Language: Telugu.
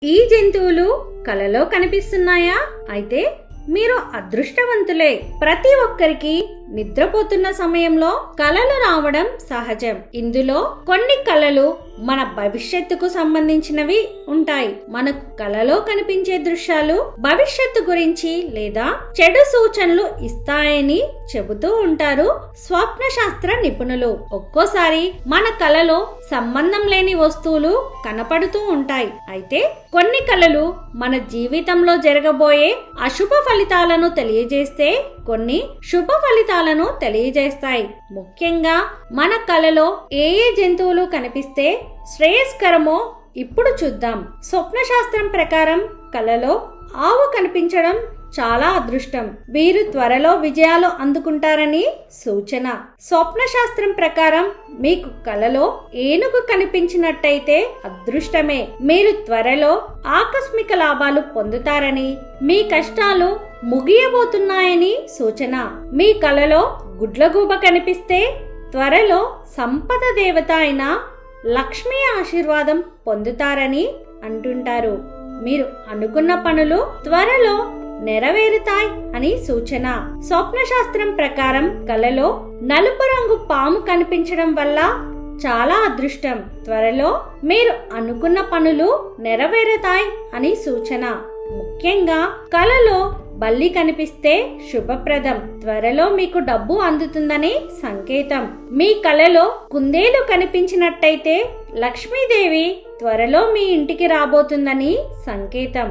ఈ జంతువులు కలలో కనిపిస్తున్నాయా? అయితే మీరు అదృష్టవంతులే. ప్రతి ఒక్కరికి నిద్రపోతున్న సమయంలో కలలు రావడం సహజం. ఇందులో కొన్ని కలలు మన భవిష్యత్తుకు సంబంధించినవి ఉంటాయి. మనకు కలలో కనిపించే దృశ్యాలు భవిష్యత్తు గురించి లేదా చెడు సూచనలు ఇస్తాయని చెబుతూ ఉంటారు స్వప్న శాస్త్ర నిపుణులు. ఒక్కోసారి మన కలలో సంబంధం లేని వస్తువులు కనపడుతూ ఉంటాయి. అయితే కొన్ని కలలు మన జీవితంలో జరగబోయే అశుభ ఫలితాలను తెలియజేస్తే కొన్ని శుభ ఫలితాలను తెలియజేస్తాయి. ముఖ్యంగా మన కలలో ఏ జంతువులు కనిపిస్తే శ్రేయస్కరమో ఇప్పుడు చూద్దాం. స్వప్న శాస్త్రం ప్రకారం కలలో ఆవు కనిపించడం చాలా అదృష్టం. వీరు త్వరలో విజయాలు అందుకుంటారని సూచన. స్వప్న శాస్త్రం ప్రకారం మీకు కలలో ఏనుగు కనిపించినట్టయితే అదృష్టమే. మీరు త్వరలో ఆకస్మిక లాభాలు పొందుతారని, మీ కష్టాలు ముగియబోతున్నాయని సూచన. మీ కలలో గుడ్లగూబ కనిపిస్తే త్వరలో సంపద దేవత అయిన లక్ష్మీ ఆశీర్వాదం పొందుతారని అంటుంటారు. మీరు అనుకున్న పనులు త్వరలో నెరవేరుతాయి అని సూచన. స్వప్న శాస్త్రం ప్రకారం కలలో నలుపు రంగు పాము కనిపించడం వల్ల చాలా అదృష్టం. త్వరలో మీరు అనుకున్న పనులు నెరవేరుతాయి అని సూచన. ముఖ్యంగా కలలో బల్లి కనిపిస్తే శుభప్రదం. త్వరలో మీకు డబ్బు అందుతుందని సంకేతం. మీ కలలో కుందేలు కనిపించినట్టయితే లక్ష్మీదేవి త్వరలో మీ ఇంటికి రాబోతుందని సంకేతం.